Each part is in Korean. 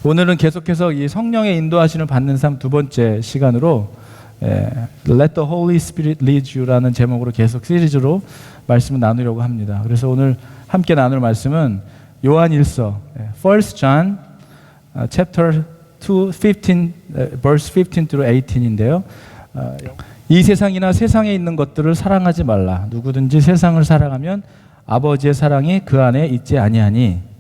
오늘은 계속해서 이 성령의 인도하심을 받는 삶 두 번째 시간으로 Let the Holy Spirit lead you라는 제목으로 계속 시리즈로 말씀을 나누려고 합니다. 그래서 오늘 함께 나눌 말씀은 요한일서 1 John chapter 2, 15, verse 15 through 18인데요. 이 세상이나 세상에 있는 것들을 사랑하지 말라. 누구든지 세상을 사랑하면 아버지의 사랑이 그 안에 있지 아니하니.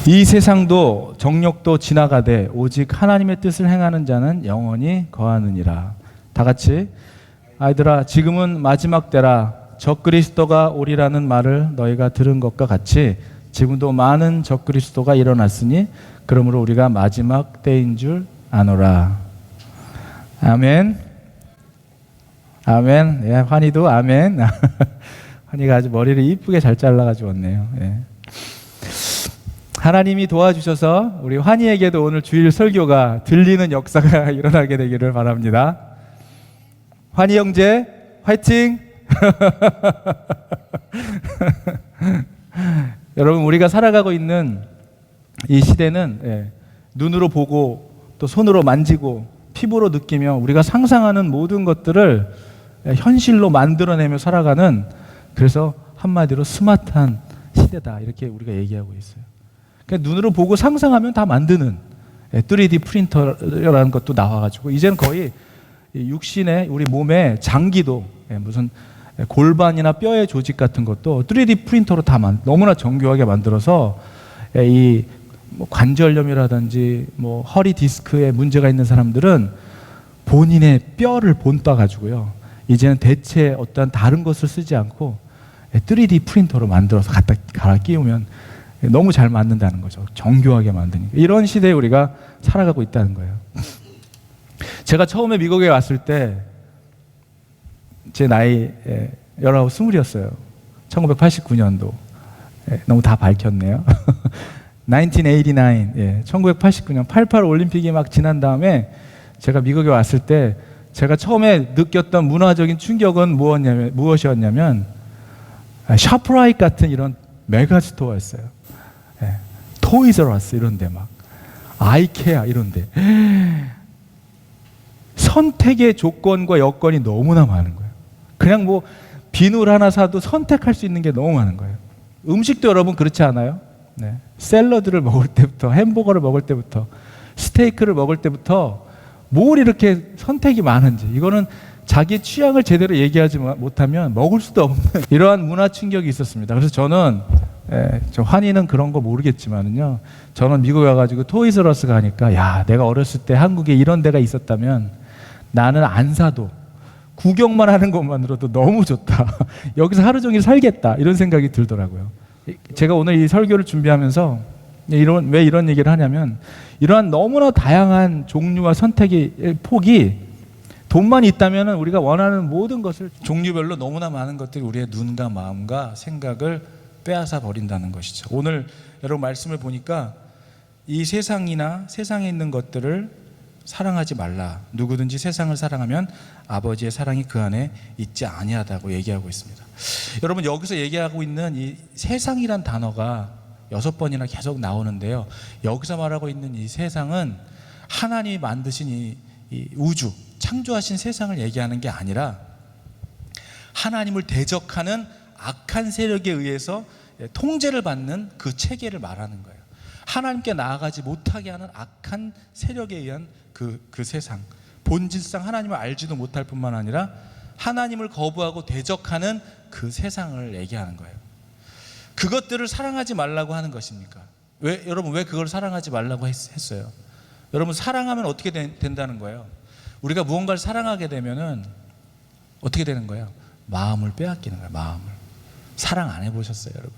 이 세상도 정욕도 지나가되 오직 하나님의 뜻을 행하는 자는 영원히 거하느니라. 다 같이 아이들아 지금은 마지막 때라. 적그리스도가 오리라는 말을 너희가 들은 것과 같이 지금도 많은 적그리스도가 일어났으니 그러므로 우리가 마지막 때인 줄 아노라. 아멘. 아멘. 예, 환희도 아멘. 환희가 아주 머리를 이쁘게 잘 잘라가지고 왔네요. 예. 하나님이 도와주셔서 우리 환희에게도 오늘 주일 설교가 들리는 역사가 일어나게 되기를 바랍니다. 환희 형제 화이팅! 여러분, 우리가 살아가고 있는 이 시대는 눈으로 보고 또 손으로 만지고 피부로 느끼며 우리가 상상하는 모든 것들을 현실로 만들어내며 살아가는, 그래서 한마디로 스마트한 시대다, 이렇게 우리가 얘기하고 있어요. 그러니까 눈으로 보고 상상하면 다 만드는 3D 프린터라는 것도 나와가지고 이제는 거의 육신의 우리 몸의 장기도 무슨 골반이나 뼈의 조직 같은 것도 3D 프린터로 다 너무나 정교하게 만들어서 이 뭐 관절염이라든지 뭐 허리 디스크에 문제가 있는 사람들은 본인의 뼈를 본따 가지고요, 이제는 대체 어떤 다른 것을 쓰지 않고 3D 프린터로 만들어서 갖다 갈아 끼우면 너무 잘 만든다는 거죠. 정교하게 만드니까. 이런 시대에 우리가 살아가고 있다는 거예요. 제가 처음에 미국에 왔을 때 제 나이 19, 20이었어요. 1989년도. 너무 다 밝혔네요. 1989, 1989년 88 올림픽이 막 지난 다음에 제가 미국에 왔을 때 제가 처음에 느꼈던 문화적인 충격은 무엇이었냐면 샤프라이트 같은 이런 메가스토어였어요. 토이즈러스 이런 데, 막 아이케아 이런 데. 선택의 조건과 여건이 너무나 많은 거예요. 그냥 뭐 비누를 하나 사도 선택할 수 있는 게 너무 많은 거예요. 음식도 여러분 그렇지 않아요? 샐러드를 먹을 때부터, 햄버거를 먹을 때부터, 스테이크를 먹을 때부터 뭘 이렇게 선택이 많은지, 이거는 자기 취향을 제대로 얘기하지 못하면 먹을 수도 없는 이러한 문화 충격이 있었습니다. 그래서 저는 저 환희는 그런 거 모르겠지만은요, 저는 미국에 와가지고 토이즈러스 가니까, 야, 내가 어렸을 때 한국에 이런 데가 있었다면 나는 안 사도 구경만 하는 것만으로도 너무 좋다. 여기서 하루 종일 살겠다, 이런 생각이 들더라고요. 제가 오늘 이 설교를 준비하면서 왜 이런 얘기를 하냐면, 이러한 너무나 다양한 종류와 선택의 폭이 돈만 있다면 우리가 원하는 모든 것을, 종류별로 너무나 많은 것들이 우리의 눈과 마음과 생각을 빼앗아 버린다는 것이죠. 오늘 여러분 말씀을 보니까 이 세상이나 세상에 있는 것들을 사랑하지 말라. 누구든지 세상을 사랑하면 아버지의 사랑이 그 안에 있지 아니하다고 얘기하고 있습니다. 여러분, 여기서 얘기하고 있는 이 세상이란 단어가 6번이나 계속 나오는데요, 여기서 말하고 있는 이 세상은 하나님이 만드신 이 우주, 창조하신 세상을 얘기하는 게 아니라 하나님을 대적하는 악한 세력에 의해서 통제를 받는 그 체계를 말하는 거예요. 하나님께 나아가지 못하게 하는 악한 세력에 의한 그 세상, 본질상 하나님을 알지도 못할 뿐만 아니라 하나님을 거부하고 대적하는 그 세상을 얘기하는 거예요. 그것들을 사랑하지 말라고 하는 것입니까? 여러분, 왜 그걸 사랑하지 말라고 했어요? 여러분, 사랑하면 어떻게 된다는 거예요? 우리가 무언가를 사랑하게 되면은 어떻게 되는 거예요? 마음을 빼앗기는 거예요. 마음을. 사랑 안 해보셨어요, 여러분?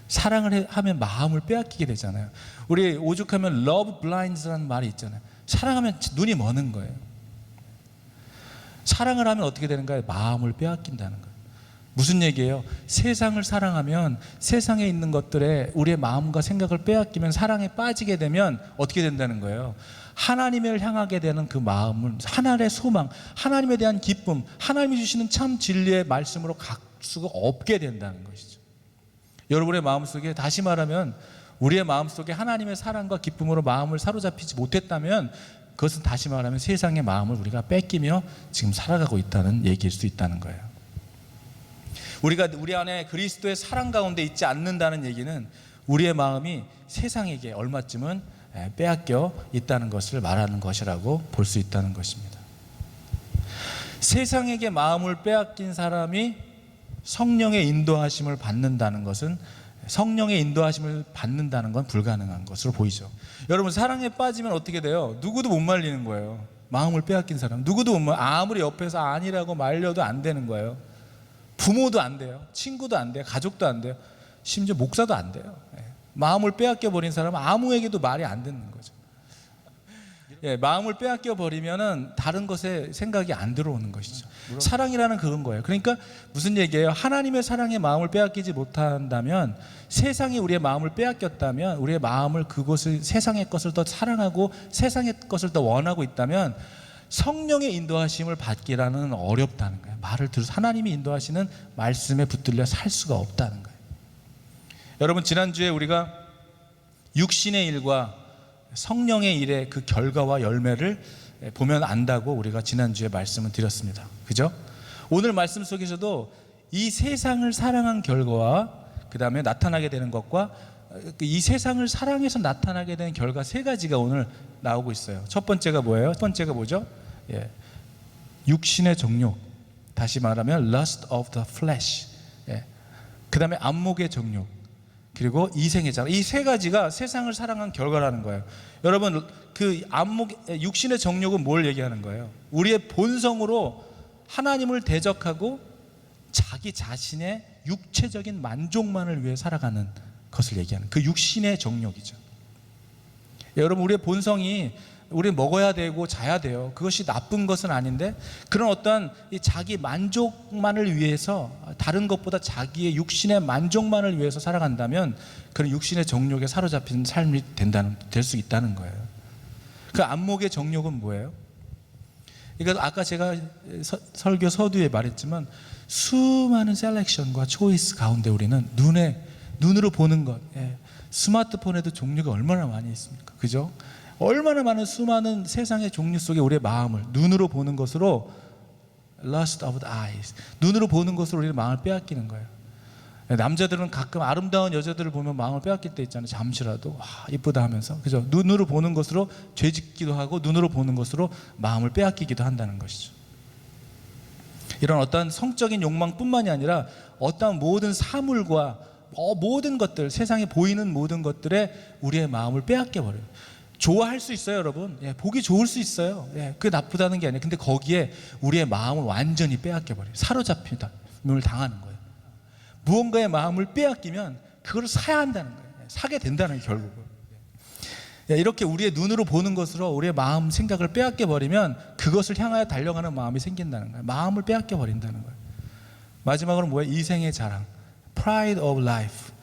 사랑을 하면 마음을 빼앗기게 되잖아요. 우리 오죽하면 love blinds라는 말이 있잖아요. 사랑하면 눈이 머는 거예요. 사랑을 하면 어떻게 되는가요? 마음을 빼앗긴다는 거예요. 무슨 얘기예요? 세상을 사랑하면, 세상에 있는 것들에 우리의 마음과 생각을 빼앗기면, 사랑에 빠지게 되면 어떻게 된다는 거예요? 하나님을 향하게 되는 그 마음은 하나님의 소망, 하나님에 대한 기쁨, 하나님이 주시는 참 진리의 말씀으로 갈 수가 없게 된다는 것이죠. 여러분의 마음속에, 다시 말하면 우리의 마음속에 하나님의 사랑과 기쁨으로 마음을 사로잡히지 못했다면 그것은 다시 말하면 세상의 마음을 우리가 뺏기며 지금 살아가고 있다는 얘기일 수 있다는 거예요. 우리가 우리 안에 그리스도의 사랑 가운데 있지 않는다는 얘기는 우리의 마음이 세상에게 얼마쯤은 빼앗겨 있다는 것을 말하는 것이라고 볼 수 있다는 것입니다. 세상에게 마음을 빼앗긴 사람이 성령의 인도하심을 받는다는 것은, 성령의 인도하심을 받는다는 건 불가능한 것으로 보이죠. 여러분, 사랑에 빠지면 어떻게 돼요? 누구도 못 말리는 거예요. 마음을 빼앗긴 사람 누구도 못 아무리 옆에서 아니라고 말려도 안 되는 거예요. 부모도 안 돼요. 친구도 안 돼요. 가족도 안 돼요. 심지어 목사도 안 돼요. 마음을 빼앗겨 버린 사람은 아무에게도 말이 안 듣는 거죠. 마음을 빼앗겨 버리면은 다른 것에 생각이 안 들어오는 것이죠. 사랑이라는 그런 거예요. 그러니까 무슨 얘기예요? 하나님의 사랑에 마음을 빼앗기지 못한다면, 세상이 우리의 마음을 빼앗겼다면, 우리의 마음을 그것을, 세상의 것을 더 사랑하고 세상의 것을 더 원하고 있다면 성령의 인도하심을 받기라는 어렵다는 거예요. 말을 들어서 하나님이 인도하시는 말씀에 붙들려 살 수가 없다는 거예요. 여러분, 지난주에 우리가 육신의 일과 성령의 일의 그 결과와 열매를 보면 안다고 우리가 지난주에 말씀을 드렸습니다. 그죠? 오늘 말씀 속에서도 이 세상을 사랑한 결과와 그 다음에 나타나게 되는 것과 이 세상을 사랑해서 나타나게 되는 결과 세 가지가 오늘 나오고 있어요. 첫 번째가 뭐예요? 첫 번째가 뭐죠? 육신의 정욕, 다시 말하면 lust of the flesh. 그 다음에 안목의 정욕, 그리고 이생의 자랑. 이 세 가지가 세상을 사랑한 결과라는 거예요. 여러분, 그 육신의 정욕은 뭘 얘기하는 거예요? 우리의 본성으로 하나님을 대적하고 자기 자신의 육체적인 만족만을 위해 살아가는 것을 얘기하는, 그 육신의 정욕이죠. 여러분, 우리의 본성이, 우리는 먹어야 되고 자야 돼요. 그것이 나쁜 것은 아닌데, 그런 어떤 이 자기 만족만을 위해서, 다른 것보다 자기의 육신의 만족만을 위해서 살아간다면 그런 육신의 정욕에 사로잡힌 삶이 될 수 있다는 거예요. 그 안목의 정욕은 뭐예요? 그러니까 아까 제가 설교 서두에 말했지만, 수많은 셀렉션과 초이스 가운데 우리는 눈으로 보는 것, 스마트폰에도 종류가 얼마나 많이 있습니까? 그죠? 얼마나 많은 수많은 세상의 종류 속에 우리의 마음을 눈으로 보는 것으로, lust of the eyes, 눈으로 보는 것으로 우리의 마음을 빼앗기는 거예요. 남자들은 가끔 아름다운 여자들을 보면 마음을 빼앗길 때 있잖아요. 잠시라도 이쁘다 하면서, 그죠? 눈으로 보는 것으로 죄짓기도 하고 눈으로 보는 것으로 마음을 빼앗기기도 한다는 것이죠. 이런 어떤 성적인 욕망뿐만이 아니라 어떤 모든 사물과 모든 것들, 세상에 보이는 모든 것들에 우리의 마음을 빼앗겨 버려요. 좋아할 수 있어요, 여러분. 보기 좋을 수 있어요. 그게 나쁘다는 게 아니에요. 근데 거기에 우리의 마음을 완전히 빼앗겨 버려요. 사로잡힘을 당하는 거예요. 무언가의 마음을 빼앗기면 그걸 사야 한다는 거예요. 사게 된다는 거예요, 결국은. 이렇게 우리의 눈으로 보는 것으로 우리의 마음, 생각을 빼앗겨 버리면 그것을 향하여 달려가는 마음이 생긴다는 거예요. 마음을 빼앗겨 버린다는 거예요. 마지막으로 뭐예요? 이생의 자랑, pride of life.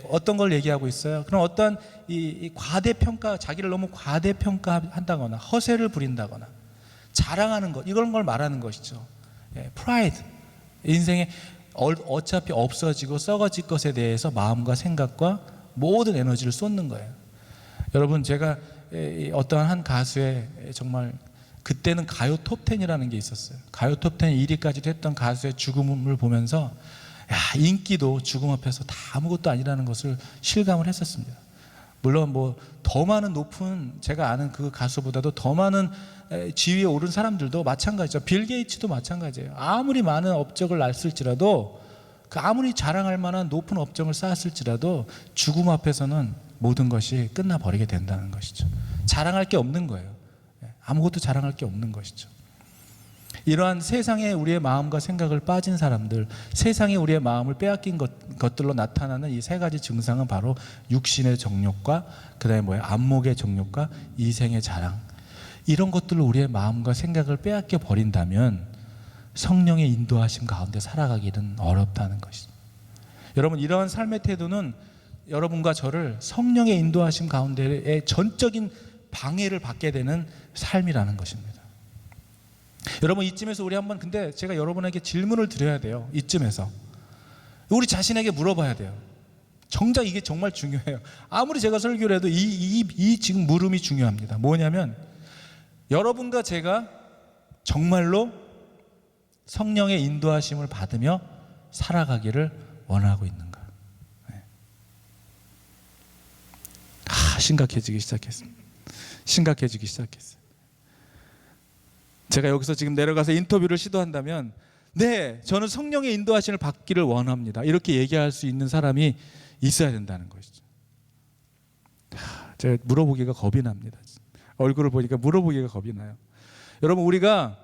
어떤 걸 얘기하고 있어요? 그럼 어떤 이 과대평가, 자기를 너무 과대평가한다거나 허세를 부린다거나 자랑하는 것, 이런 걸 말하는 것이죠. pride. 인생에 어차피 없어지고 썩어질 것에 대해서 마음과 생각과 모든 에너지를 쏟는 거예요. 여러분, 제가 어떠한 한 가수의, 정말 그때는 가요 톱10이라는 게 있었어요. 가요 톱10 1위까지도 했던 가수의 죽음을 보면서 인기도 죽음 앞에서 다 아무것도 아니라는 것을 실감을 했었습니다. 물론 더 많은 높은, 제가 아는 그 가수보다도 더 많은 지위에 오른 사람들도 마찬가지죠. 빌 게이츠도 마찬가지예요. 아무리 많은 업적을 낳았을지라도, 아무리 자랑할 만한 높은 업적을 쌓았을지라도 죽음 앞에서는 모든 것이 끝나버리게 된다는 것이죠. 자랑할 게 없는 거예요. 아무것도 자랑할 게 없는 것이죠. 이러한 세상에 우리의 마음과 생각을 빠진 사람들, 세상에 우리의 마음을 빼앗긴 것들로 나타나는 이 세 가지 증상은 바로 육신의 정욕과 그 다음에 안목의 정욕과 이생의 자랑, 이런 것들로 우리의 마음과 생각을 빼앗겨 버린다면 성령의 인도하심 가운데 살아가기는 어렵다는 것이죠. 여러분, 이러한 삶의 태도는 여러분과 저를 성령의 인도하심 가운데의 전적인 방해를 받게 되는 삶이라는 것입니다. 여러분, 이쯤에서 우리 한번, 근데 제가 여러분에게 질문을 드려야 돼요. 이쯤에서 우리 자신에게 물어봐야 돼요. 정작 이게 정말 중요해요. 아무리 제가 설교를 해도 이 지금 물음이 중요합니다. 뭐냐면, 여러분과 제가 정말로 성령의 인도하심을 받으며 살아가기를 원하고 있는가? 네. 심각해지기 시작했습니다. 심각해지기 시작했어요. 제가 여기서 지금 내려가서 인터뷰를 시도한다면, 네, 저는 성령의 인도하심을 받기를 원합니다, 이렇게 얘기할 수 있는 사람이 있어야 된다는 것이죠. 제가 물어보기가 겁이 납니다. 얼굴을 보니까 물어보기가 겁이 나요. 여러분, 우리가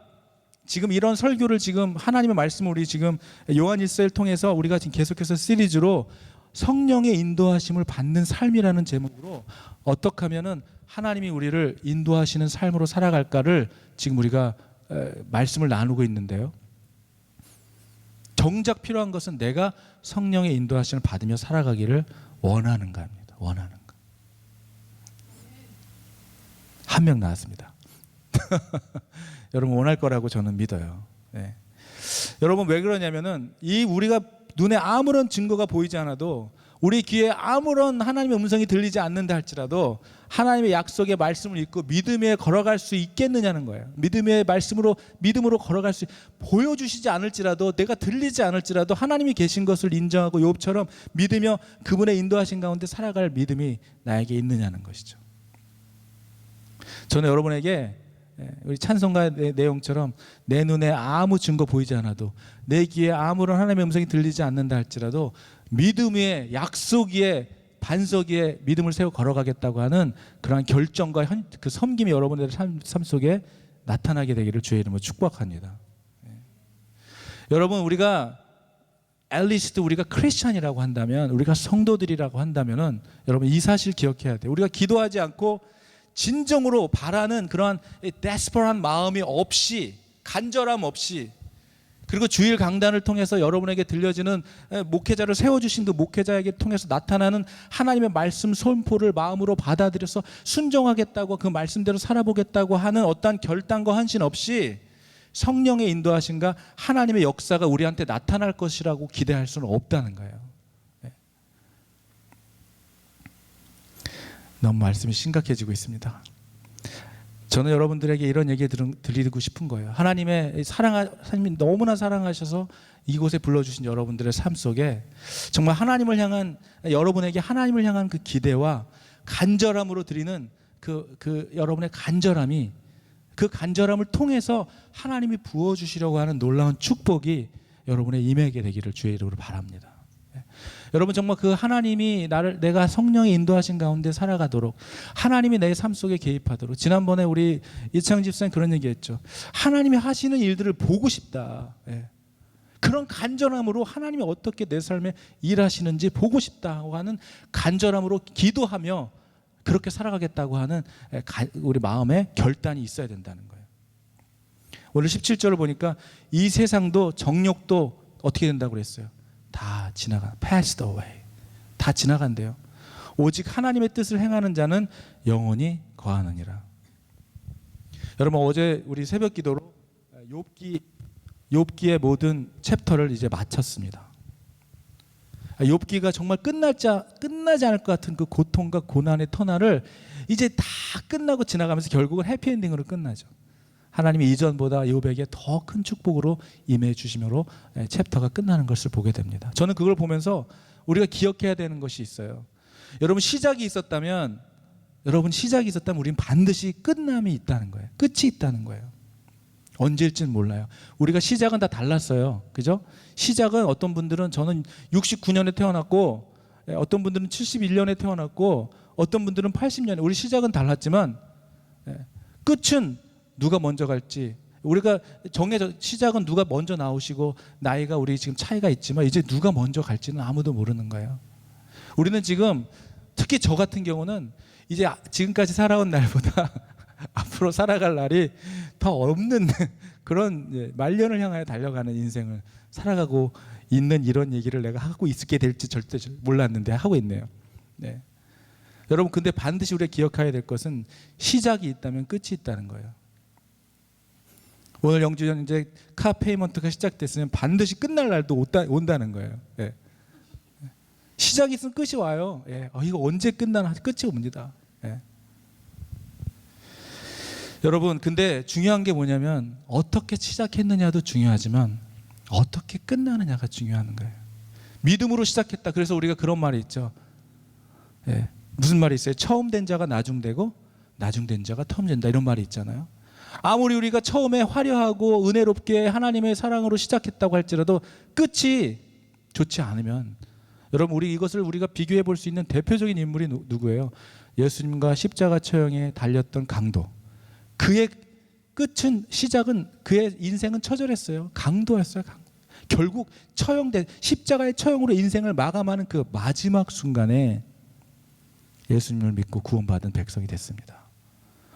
지금 이런 설교를, 지금 하나님의 말씀을 우리 지금 요한일서를 통해서 우리가 지금 계속해서 시리즈로 성령의 인도하심을 받는 삶이라는 제목으로 어떻게 하면은 하나님이 우리를 인도하시는 삶으로 살아갈까를 지금 우리가 말씀을 나누고 있는데요. 정작 필요한 것은 내가 성령의 인도하심을 받으며 살아가기를 원하는가입니다. 원하는가. 한 명 나왔습니다. 여러분, 원할 거라고 저는 믿어요. 네. 여러분, 왜 그러냐면은 우리가 눈에 아무런 증거가 보이지 않아도, 우리 귀에 아무런 하나님의 음성이 들리지 않는다 할지라도 하나님의 약속의 말씀을 읽고 믿음에 걸어갈 수 있겠느냐는 거예요. 믿음으로 걸어갈 수, 보여주시지 않을지라도, 내가 들리지 않을지라도 하나님이 계신 것을 인정하고 욥처럼 믿으며 그분의 인도하신 가운데 살아갈 믿음이 나에게 있느냐는 것이죠. 저는 여러분에게 우리 찬송가의 내용처럼 내 눈에 아무 증거 보이지 않아도, 내 귀에 아무런 하나님의 음성이 들리지 않는다 할지라도 믿음 위에, 약속 위에, 반석 위에 믿음을 세워 걸어가겠다고 하는 그러한 결정과 그 섬김이 여러분의 삶 속에 나타나게 되기를 주의 이름으로 축복합니다. 여러분, 우리가 앨리스트, 우리가 크리스찬이라고 한다면, 우리가 성도들이라고 한다면은 여러분, 이 사실 기억해야 돼요. 우리가 기도하지 않고 진정으로 바라는 그러한 데스퍼한 마음이 없이, 간절함 없이, 그리고 주일 강단을 통해서 여러분에게 들려지는 목회자를 세워주신 그 목회자에게 통해서 나타나는 하나님의 말씀 선포를 마음으로 받아들여서 순종하겠다고, 그 말씀대로 살아보겠다고 하는 어떠한 결단과 헌신 없이 성령의 인도하심과 하나님의 역사가 우리한테 나타날 것이라고 기대할 수는 없다는 거예요. 너무 말씀이 심각해지고 있습니다. 저는 여러분들에게 이런 얘기 드리고 싶은 거예요. 하나님이 너무나 사랑하셔서 이곳에 불러주신 여러분들의 삶 속에 정말 여러분에게 하나님을 향한 그 기대와 간절함으로 드리는 그 여러분의 간절함이, 그 간절함을 통해서 하나님이 부어주시려고 하는 놀라운 축복이 여러분의 임하게 되기를 주의 이름으로 바랍니다. 여러분, 정말 그 하나님이 내가 성령의 인도하신 가운데 살아가도록, 하나님이 내 삶 속에 개입하도록, 지난번에 우리 이창 집사님 그런 얘기했죠. 하나님이 하시는 일들을 보고 싶다. 그런 간절함으로 하나님이 어떻게 내 삶에 일하시는지 보고 싶다고 하는 간절함으로 기도하며 그렇게 살아가겠다고 하는 우리 마음에 결단이 있어야 된다는 거예요. 오늘 17절을 보니까 이 세상도 정욕도 어떻게 된다고 그랬어요? 다 passed away. 다 지나간대요. 오직 하나님의 뜻을 행하는 자는 영원히 거하느니라. 여러분, 어제 우리 새벽 기도로 욥기의 모든 챕터를 이제 마쳤습니다. 욥기가 정말 끝나지 않을 것 같은 그 고통과 고난의 터널을 이제 다 끝나고 지나가면서 결국은 해피엔딩으로 끝나죠. 하나님이 이전보다 욥에게 더 큰 축복으로 임해 주심으로 챕터가 끝나는 것을 보게 됩니다. 저는 그걸 보면서 우리가 기억해야 되는 것이 있어요. 여러분, 시작이 있었다면 우리는 반드시 끝남이 있다는 거예요. 끝이 있다는 거예요. 언제일지는 몰라요. 우리가 시작은 다 달랐어요. 그죠? 시작은 어떤 분들은, 저는 69년에 태어났고, 어떤 분들은 71년에 태어났고, 어떤 분들은 80년에, 우리 시작은 달랐지만 끝은 누가 먼저 갈지, 우리가 시작은 누가 먼저 나오시고 나이가 우리 지금 차이가 있지만 이제 누가 먼저 갈지는 아무도 모르는 거예요. 우리는 지금, 특히 저 같은 경우는 이제 지금까지 살아온 날보다 앞으로 살아갈 날이 더 없는 그런 말년을 향하여 달려가는 인생을 살아가고 있는, 이런 얘기를 내가 하고 있게 될지 절대 몰랐는데 하고 있네요. 네. 여러분 근데 반드시 우리가 기억해야 될 것은 시작이 있다면 끝이 있다는 거예요. 오늘 영주년 이제 카페이먼트가 시작됐으면 반드시 끝날 날도 온다는 거예요. 예. 시작이 있으면 끝이 와요. 예. 이거 언제 끝나나 끝이 옵니다. 예. 여러분 근데 중요한 게 뭐냐면 어떻게 시작했느냐도 중요하지만 어떻게 끝나느냐가 중요한 거예요. 믿음으로 시작했다. 그래서 우리가 그런 말이 있죠. 예. 무슨 말이 있어요? 처음 된 자가 나중되고 나중된 자가 처음 된다, 이런 말이 있잖아요. 아무리 우리가 처음에 화려하고 은혜롭게 하나님의 사랑으로 시작했다고 할지라도 끝이 좋지 않으면, 여러분 이것을 우리가 비교해 볼 수 있는 대표적인 인물이 누구예요? 예수님과 십자가 처형에 달렸던 강도. 그의 끝은, 시작은, 그의 인생은 처절했어요. 강도였어요. 결국 처형된, 십자가의 처형으로 인생을 마감하는 그 마지막 순간에 예수님을 믿고 구원받은 백성이 됐습니다.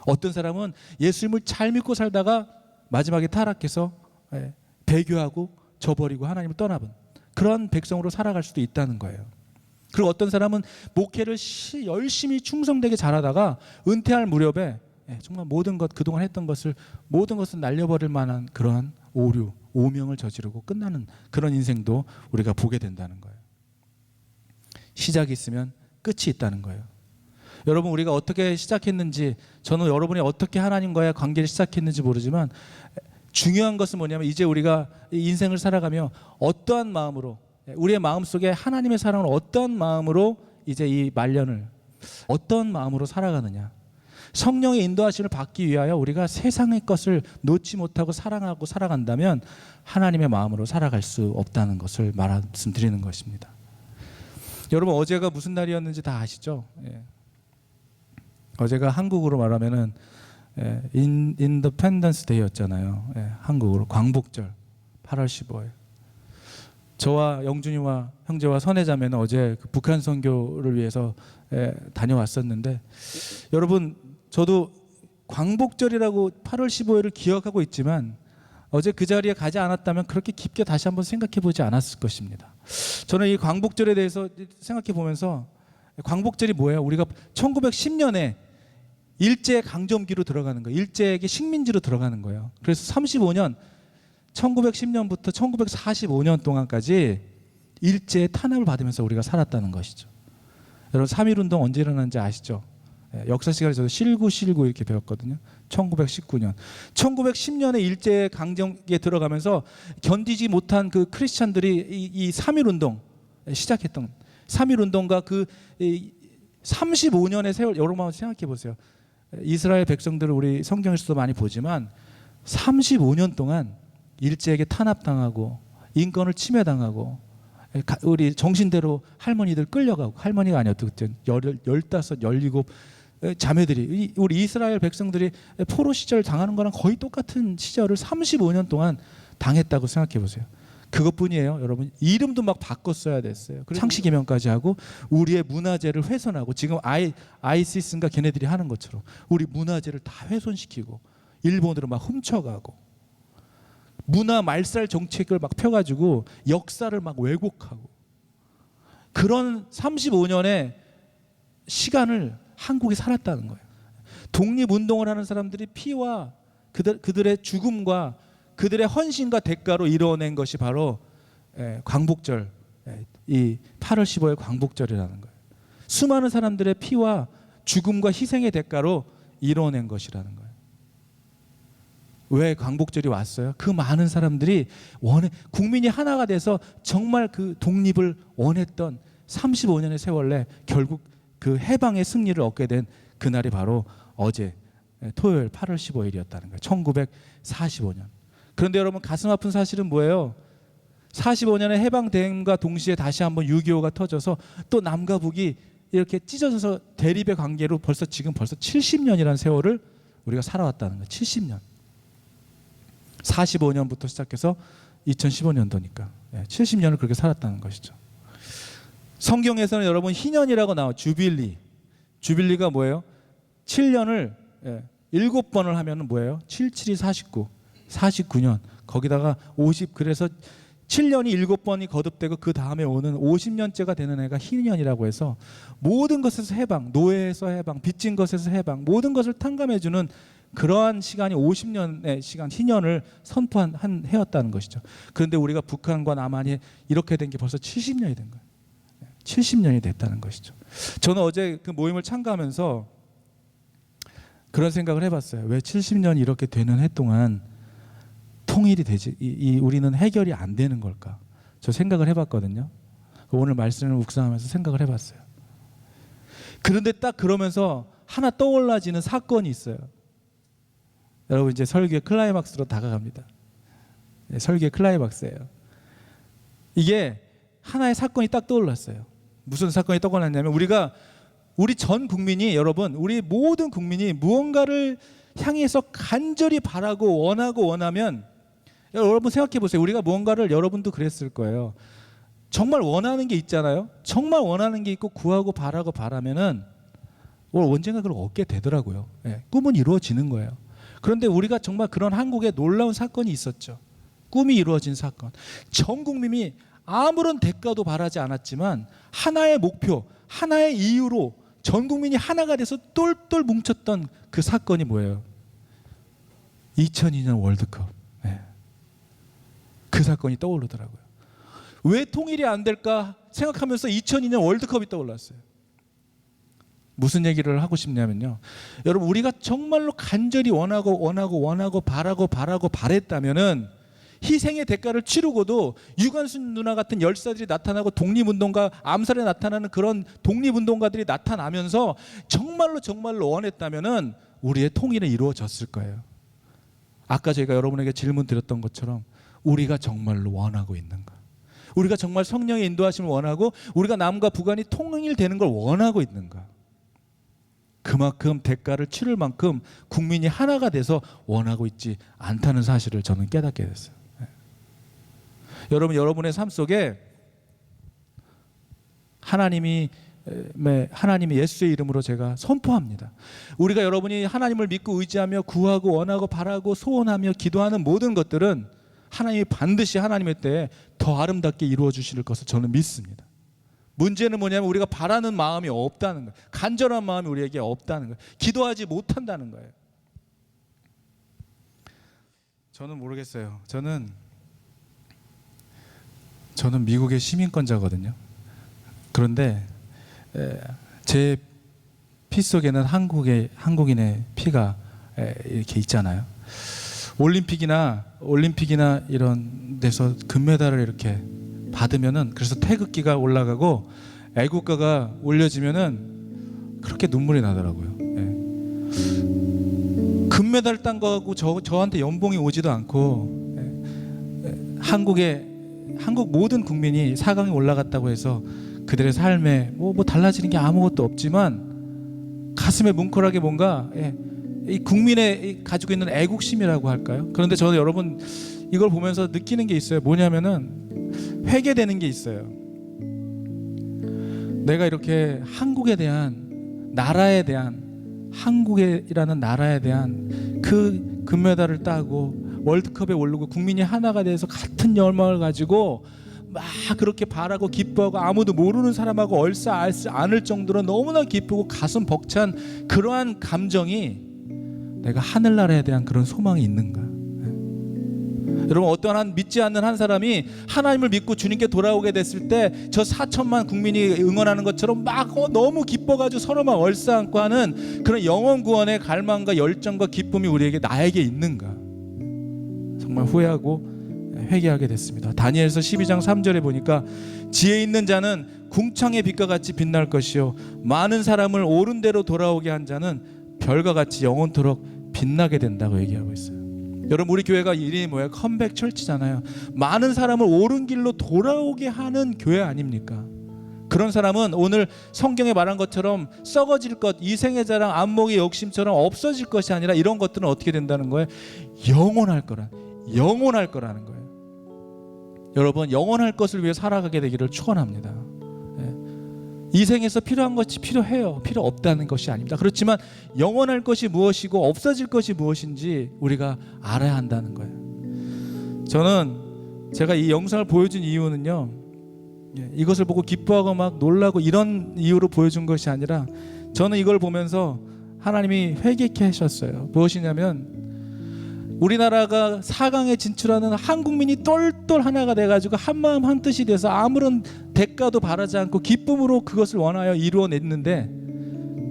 어떤 사람은 예수님을 잘 믿고 살다가 마지막에 타락해서 배교하고 저버리고 하나님을 떠나본 그런 백성으로 살아갈 수도 있다는 거예요. 그리고 어떤 사람은 목회를 열심히 충성되게 잘하다가 은퇴할 무렵에 정말 모든 것, 그동안 했던 것을 모든 것을 날려버릴 만한 그러한 오류, 오명을 저지르고 끝나는 그런 인생도 우리가 보게 된다는 거예요. 시작이 있으면 끝이 있다는 거예요. 여러분 우리가 어떻게 시작했는지, 저는 여러분이 어떻게 하나님과의 관계를 시작했는지 모르지만 중요한 것은 뭐냐면 이제 우리가 인생을 살아가며 어떠한 마음으로, 우리의 마음속에 하나님의 사랑을 어떠한 마음으로 이제 이 말년을 어떤 마음으로 살아가느냐. 성령의 인도하심을 받기 위하여 우리가 세상의 것을 놓지 못하고 사랑하고 살아간다면 하나님의 마음으로 살아갈 수 없다는 것을 말씀드리는 것입니다. 여러분 어제가 무슨 날이었는지 다 아시죠? 예. 어제가 한국으로 말하면은 인디펜던스 데이였잖아요. 예, 한국으로 광복절 8월 15일. 저와 영준이와 형제와 선혜자매는 어제 그 북한 선교를 위해서 다녀왔었는데, 여러분 저도 광복절이라고 8월 15일을 기억하고 있지만 어제 그 자리에 가지 않았다면 그렇게 깊게 다시 한번 생각해 보지 않았을 것입니다. 저는 이 광복절에 대해서 생각해 보면서, 광복절이 뭐예요? 우리가 1910년에 일제 강점기로 들어가는 거예요. 일제에게 식민지로 들어가는 거예요. 그래서 35년, 1910년부터 1945년 동안까지 일제의 탄압을 받으면서 우리가 살았다는 것이죠. 여러분 3.1운동 언제 일어났는지 아시죠? 역사 시간에 저도 실구 이렇게 배웠거든요. 1919년. 1910년에 일제 강점기에 들어가면서 견디지 못한 그 크리스찬들이 이 3.1운동 시작했던 3.1운동과 그 35년의 세월, 여러분 한번 생각해 보세요. 이스라엘 백성들을 우리 성경에서도 많이 보지만 35년 동안 일제에게 탄압당하고 인권을 침해당하고 우리 정신대로 할머니들 끌려가고, 할머니가 아니었죠 그때 15, 17 자매들이, 우리 이스라엘 백성들이 포로 시절 당하는 거랑 거의 똑같은 시절을 35년 동안 당했다고 생각해 보세요. 그것뿐이에요. 여러분 이름도 막 바꿨어야 됐어요. 창씨개명까지 하고 우리의 문화재를 훼손하고, 지금 아이시스인가 걔네들이 하는 것처럼 우리 문화재를 다 훼손시키고 일본으로 막 훔쳐가고 문화 말살 정책을 막 펴가지고 역사를 막 왜곡하고, 그런 35년의 시간을 한국이 살았다는 거예요. 독립운동을 하는 사람들이 피와 그들의 죽음과 그들의 헌신과 대가로 이루어낸 것이 바로 광복절, 이 8월 15일 광복절이라는 거예요. 수많은 사람들의 피와 죽음과 희생의 대가로 이루어낸 것이라는 거예요. 왜 광복절이 왔어요? 그 많은 사람들이 국민이 하나가 돼서 정말 그 독립을 원했던 35년의 세월 내 결국 그 해방의 승리를 얻게 된 그날이 바로 어제 토요일 8월 15일이었다는 거예요. 1945년. 그런데 여러분 가슴 아픈 사실은 뭐예요? 45년의 해방됨과 동시에 다시 한번 6.25가 터져서 또 남과 북이 이렇게 찢어져서 대립의 관계로 벌써 70년이라는 세월을 우리가 살아왔다는 거예요. 70년. 45년부터 시작해서 2015년도니까 70년을 그렇게 살았다는 것이죠. 성경에서는 여러분 희년이라고 나와. 주빌리가 뭐예요? 7년을 7번을 하면 뭐예요? 7, 7이 49, 49년. 거기다가 50, 그래서 7년이 7번이 거듭되고 그 다음에 오는 50년째가 되는 해가 희년이라고 해서 모든 것에서 해방, 노예에서 해방, 빚진 것에서 해방, 모든 것을 탕감해주는 그러한 시간이 50년의 시간, 희년을 선포한 한 해였다는 것이죠. 그런데 우리가 북한과 남한이 이렇게 된 게 벌써 70년이 된 거예요. 70년이 됐다는 것이죠. 저는 어제 그 모임을 참가하면서 그런 생각을 해봤어요. 왜 70년이 이렇게 되는 해 동안 통일이 되지, 우리는 해결이 안 되는 걸까? 저 생각을 해봤거든요. 오늘 말씀을 묵상하면서 생각을 해봤어요. 그런데 딱 그러면서 하나 떠올라지는 사건이 있어요. 여러분, 이제 설교의 클라이막스로 다가갑니다. 네, 설교의 클라이막스예요. 이게 하나의 사건이 딱 떠올랐어요. 무슨 사건이 떠올랐냐면 우리 전 국민이, 여러분, 우리 모든 국민이 무언가를 향해서 간절히 바라고 원하면, 여러분 생각해 보세요. 우리가 무언가를, 여러분도 그랬을 거예요. 정말 원하는 게 있잖아요. 정말 원하는 게 있고 구하고 바라고 바라면은 언젠가 그걸 얻게 되더라고요. 네, 꿈은 이루어지는 거예요. 그런데 우리가 정말 그런 한국에 놀라운 사건이 있었죠. 꿈이 이루어진 사건. 전 국민이 아무런 대가도 바라지 않았지만 하나의 목표, 하나의 이유로 전 국민이 하나가 돼서 똘똘 뭉쳤던 그 사건이 뭐예요? 2002년 월드컵. 네. 그 사건이 떠오르더라고요. 왜 통일이 안 될까 생각하면서 2002년 월드컵이 떠올랐어요. 무슨 얘기를 하고 싶냐면요, 여러분, 우리가 정말로 간절히 원하고 바라고 바랬다면은 희생의 대가를 치르고도 유관순 누나 같은 열사들이 나타나고 독립운동가, 암살에 나타나는 그런 독립운동가들이 나타나면서 정말로 원했다면은 우리의 통일은 이루어졌을 거예요. 아까 제가 여러분에게 질문 드렸던 것처럼 우리가 정말로 원하고 있는가? 우리가 정말 성령의 인도하심을 원하고 우리가 남과 북한이 통일되는 걸 원하고 있는가? 그만큼 대가를 치를 만큼 국민이 하나가 돼서 원하고 있지 않다는 사실을 저는 깨닫게 됐어요. 네. 여러분, 여러분의 삶 속에 하나님이 예수의 이름으로 제가 선포합니다. 우리가, 여러분이 하나님을 믿고 의지하며 구하고 원하고 바라고 소원하며 기도하는 모든 것들은 하나님이 반드시 하나님의 때에 더 아름답게 이루어 주실 것을 저는 믿습니다. 문제는 뭐냐면 우리가 바라는 마음이 없다는 거예요. 간절한 마음이 우리에게 없다는 거예요. 기도하지 못한다는 거예요. 저는 모르겠어요. 저는 미국의 시민권자거든요. 그런데 제 피 속에는 한국인의 피가 이렇게 있잖아요. 올림픽이나 이런 데서 금메달을 이렇게 받으면은, 그래서 태극기가 올라가고 애국가가 올려지면은 그렇게 눈물이 나더라고요. 예. 금메달 딴 거하고 저한테 연봉이 오지도 않고, 한국 모든 국민이 4강에 올라갔다고 해서 그들의 삶에 뭐 달라지는 게 아무것도 없지만 가슴에 뭉클하게 뭔가, 이 국민의 가지고 있는 애국심이라고 할까요? 그런데 저는, 여러분, 이걸 보면서 느끼는 게 있어요. 뭐냐면은 회개되는 게 있어요. 내가 이렇게 한국에 대한, 나라에 대한, 한국이라는 나라에 대한 그 금메달을 따고 월드컵에 오르고 국민이 하나가 돼서 같은 열망을 가지고 막 그렇게 바라고 기뻐하고 아무도 모르는 사람하고 얼싸알싸 않을 정도로 너무나 기쁘고 가슴 벅찬 그러한 감정이 내가 하늘나라에 대한 그런 소망이 있는가? 여러분, 어떠한 한 믿지 않는 한 사람이 하나님을 믿고 주님께 돌아오게 됐을 때 저 4천만 국민이 응원하는 것처럼 막 너무 기뻐가지고 서로 막 얼싸안고 하는 그런 영원 구원의 갈망과 열정과 기쁨이 나에게 있는가? 정말 후회하고 회개하게 됐습니다. 다니엘서 12장 3절에 보니까 지혜 있는 자는 궁창의 빛과 같이 빛날 것이요 많은 사람을 옳은 대로 돌아오게 한 자는 별과 같이 영원토록 빛나게 된다고 얘기하고 있어요. 여러분, 우리 교회가 이름이 뭐예요? 컴백 철치잖아요. 많은 사람을 옳은 길로 돌아오게 하는 교회 아닙니까? 그런 사람은 오늘 성경에 말한 것처럼 썩어질 것, 이생의 자랑, 안목의 욕심처럼 없어질 것이 아니라 이런 것들은 어떻게 된다는 거예요? 영원할 거라는 거예요. 여러분, 영원할 것을 위해 살아가게 되기를 축원합니다. 이 생에서 필요한 것이 필요해요. 필요 없다는 것이 아닙니다. 그렇지만 영원할 것이 무엇이고 없어질 것이 무엇인지 우리가 알아야 한다는 거예요. 저는 제가 이 영상을 보여준 이유는요, 이것을 보고 기뻐하고 막 놀라고 이런 이유로 보여준 것이 아니라 저는 이걸 보면서 하나님이 회개케 하셨어요. 무엇이냐면 우리나라가 4강에 진출하는 한 국민이 똘똘 하나가 돼가지고 한마음 한뜻이 돼서 아무런 대가도 바라지 않고 기쁨으로 그것을 원하여 이루어냈는데,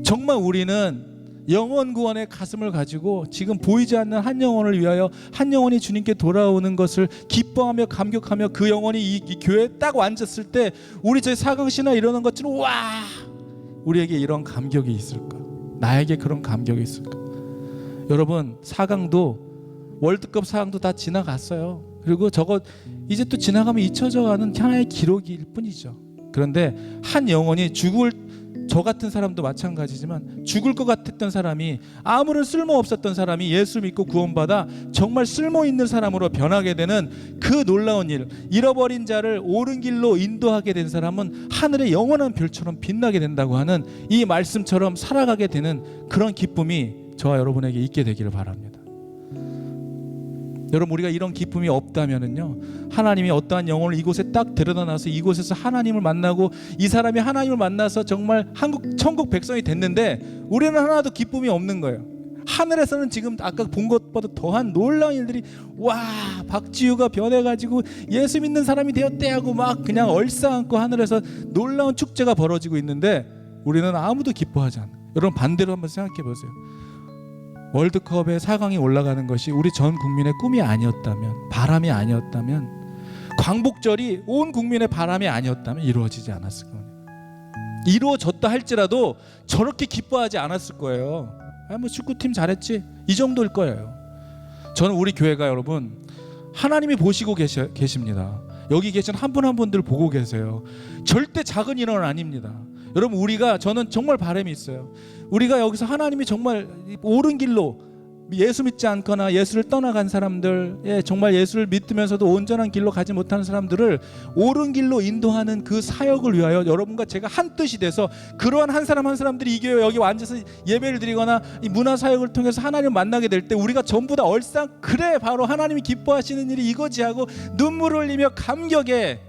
정말 우리는 영원 구원의 가슴을 가지고 지금 보이지 않는 한 영혼을 위하여 한 영혼이 주님께 돌아오는 것을 기뻐하며 감격하며 그 영혼이 이 교회에 딱 앉았을 때 우리 저희 4강 신화 이러는 것처럼, 와, 우리에게 이런 감격이 있을까? 나에게 그런 감격이 있을까? 여러분, 4강도 월드컵 4강도 다 지나갔어요. 그리고 저거 이제 또 지나가면 잊혀져 가는 하나의 기록일 뿐이죠. 그런데 한 영혼이 저 같은 사람도 마찬가지지만 죽을 것 같았던 사람이, 아무런 쓸모 없었던 사람이 예수 믿고 구원받아 정말 쓸모 있는 사람으로 변하게 되는 그 놀라운 일, 잃어버린 자를 옳은 길로 인도하게 된 사람은 하늘의 영원한 별처럼 빛나게 된다고 하는 이 말씀처럼 살아가게 되는 그런 기쁨이 저와 여러분에게 있게 되기를 바랍니다. 여러분, 우리가 이런 기쁨이 없다면은요, 하나님이 어떠한 영혼을 이곳에 딱 데려다 놔서 이곳에서 하나님을 만나고 이 사람이 하나님을 만나서 정말 천국 백성이 됐는데 우리는 하나도 기쁨이 없는 거예요. 하늘에서는 지금 아까 본 것보다 더한 놀라운 일들이, 와, 박지우가 변해가지고 예수 믿는 사람이 되었대 하고 막 그냥 얼싸안고 하늘에서 놀라운 축제가 벌어지고 있는데 우리는 아무도 기뻐하지 않아요. 여러분, 반대로 한번 생각해 보세요. 월드컵에 4강이 올라가는 것이 우리 전 국민의 꿈이 아니었다면, 바람이 아니었다면, 광복절이 온 국민의 바람이 아니었다면 이루어지지 않았을 겁니다. 이루어졌다 할지라도 저렇게 기뻐하지 않았을 거예요. 뭐 축구팀 잘했지, 이 정도일 거예요. 저는 우리 교회가 여러분, 하나님이 보시고 계십니다. 여기 계신 한 분 한 분들 보고 계세요. 절대 작은 인원은 아닙니다. 여러분, 저는 정말 바람이 있어요. 우리가 여기서 하나님이 정말 옳은 길로, 예수 믿지 않거나 예수를 떠나간 사람들, 정말 예수를 믿으면서도 온전한 길로 가지 못하는 사람들을 옳은 길로 인도하는 그 사역을 위하여 여러분과 제가 한 뜻이 돼서, 그러한 한 사람 한 사람들이 이 교회 여기 앉아서 예배를 드리거나 이 문화 사역을 통해서 하나님을 만나게 될 때 우리가 전부 다 얼싸, 그래, 바로 하나님이 기뻐하시는 일이 이거지 하고 눈물을 흘리며 감격에,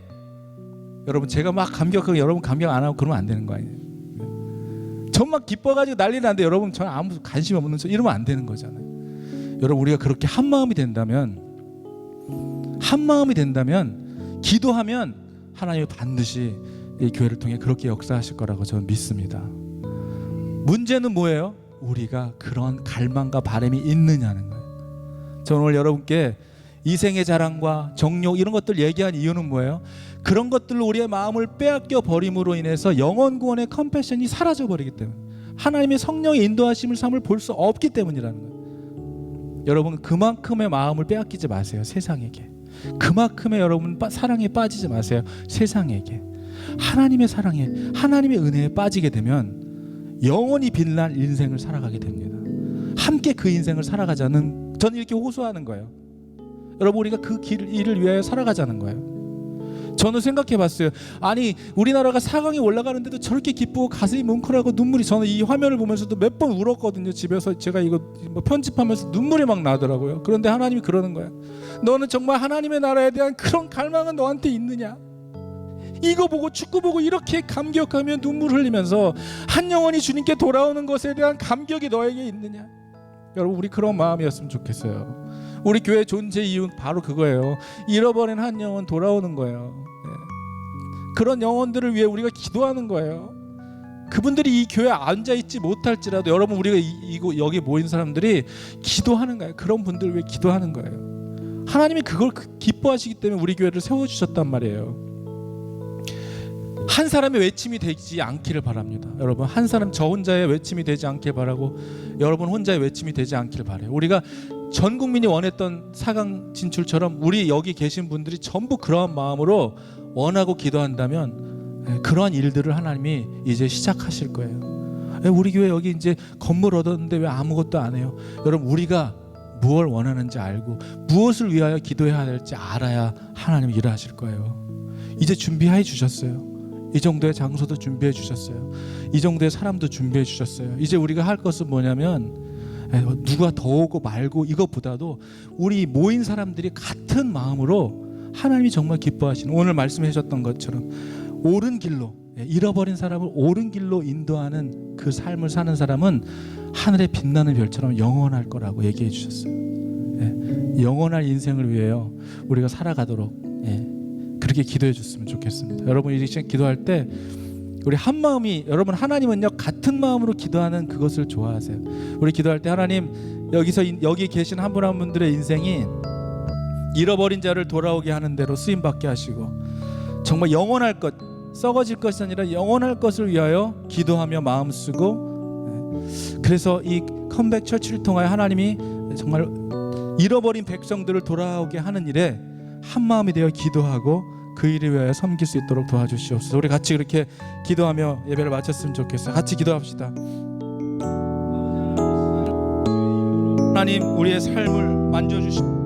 여러분, 제가 막 감격하고 여러분 감격 안 하고 그러면 안 되는 거 아니에요? 전 막 기뻐가지고 난리 나는데 여러분 저는 아무 관심 없는 척 이러면 안 되는 거잖아요. 여러분, 우리가 그렇게 한 마음이 된다면 기도하면 하나님이 반드시 이 교회를 통해 그렇게 역사하실 거라고 저는 믿습니다. 문제는 뭐예요? 우리가 그런 갈망과 바람이 있느냐는 거예요. 저는 오늘 여러분께 이생의 자랑과 정욕 이런 것들 얘기한 이유는 뭐예요? 그런 것들로 우리의 마음을 빼앗겨 버림으로 인해서 영원 구원의 컴패션이 사라져 버리기 때문에, 하나님의 성령의 인도하심을 삶을 볼 수 없기 때문이라는 거예요. 여러분, 그만큼의 마음을 빼앗기지 마세요. 세상에게. 그만큼의 여러분 사랑에 빠지지 마세요. 세상에게. 하나님의 사랑에, 하나님의 은혜에 빠지게 되면 영원히 빛날 인생을 살아가게 됩니다. 함께 그 인생을 살아가자는, 저는 이렇게 호소하는 거예요. 여러분, 우리가 그 일을 위하여 살아가자는 거예요. 저는 생각해 봤어요. 아니, 우리나라가 4강에 올라가는데도 저렇게 기쁘고 가슴이 뭉클하고 눈물이, 저는 이 화면을 보면서도 몇 번 울었거든요. 집에서 제가 이거 편집하면서 눈물이 막 나더라고요. 그런데 하나님이 그러는 거예요. 너는 정말 하나님의 나라에 대한 그런 갈망은 너한테 있느냐? 이거 보고, 축구 보고 이렇게 감격하며 눈물 흘리면서 한 영혼이 주님께 돌아오는 것에 대한 감격이 너에게 있느냐? 여러분, 우리 그런 마음이었으면 좋겠어요. 우리 교회 존재 이유는 바로 그거예요. 잃어버린 한 영혼 돌아오는 거예요. 그런 영혼들을 위해 우리가 기도하는 거예요. 그분들이 이 교회에 앉아있지 못할지라도 여러분, 우리가 여기 모인 사람들이 기도하는 거예요. 그런 분들을 위해 기도하는 거예요. 하나님이 그걸 기뻐하시기 때문에 우리 교회를 세워주셨단 말이에요. 한 사람의 외침이 되지 않기를 바랍니다. 여러분, 한 사람, 저 혼자의 외침이 되지 않길 바라고, 여러분 혼자의 외침이 되지 않길 바라요. 우리가 전 국민이 원했던 4강 진출처럼 우리 여기 계신 분들이 전부 그러한 마음으로 원하고 기도한다면 그러한 일들을 하나님이 이제 시작하실 거예요. 우리 교회 여기 이제 건물 얻었는데 왜 아무것도 안 해요? 여러분, 우리가 무엇을 원하는지 알고 무엇을 위하여 기도해야 될지 알아야 하나님이 일하실 거예요. 이제 준비해 주셨어요. 이 정도의 장소도 준비해 주셨어요. 이 정도의 사람도 준비해 주셨어요. 이제 우리가 할 것은 뭐냐면, 누가 더 오고 말고 이것보다도 우리 모인 사람들이 같은 마음으로 하나님이 정말 기뻐하시는, 오늘 말씀해 주셨던 것처럼 옳은 길로, 잃어버린 사람을 옳은 길로 인도하는 그 삶을 사는 사람은 하늘에 빛나는 별처럼 영원할 거라고 얘기해 주셨어요. 영원할 인생을 위해요 우리가 살아가도록 그렇게 기도해 줬으면 좋겠습니다. 여러분 이 시간 기도할 때 우리 한 마음이, 여러분 하나님은요 같은 마음으로 기도하는 그것을 좋아하세요. 우리 기도할 때 하나님, 여기 계신 한 분 한 분들의 인생이 잃어버린 자를 돌아오게 하는 대로 쓰임 받게 하시고, 정말 영원할 것, 썩어질 것이 아니라 영원할 것을 위하여 기도하며 마음 쓰고, 그래서 이 컴백 처치를 통하여 하나님이 정말 잃어버린 백성들을 돌아오게 하는 일에 한 마음이 되어 기도하고 그 일을 위하여 섬길 수 있도록 도와주시옵소서. 우리 같이 그렇게 기도하며 예배를 마쳤으면 좋겠어요. 같이 기도합시다. 하나님, 우리의 삶을 만져주시고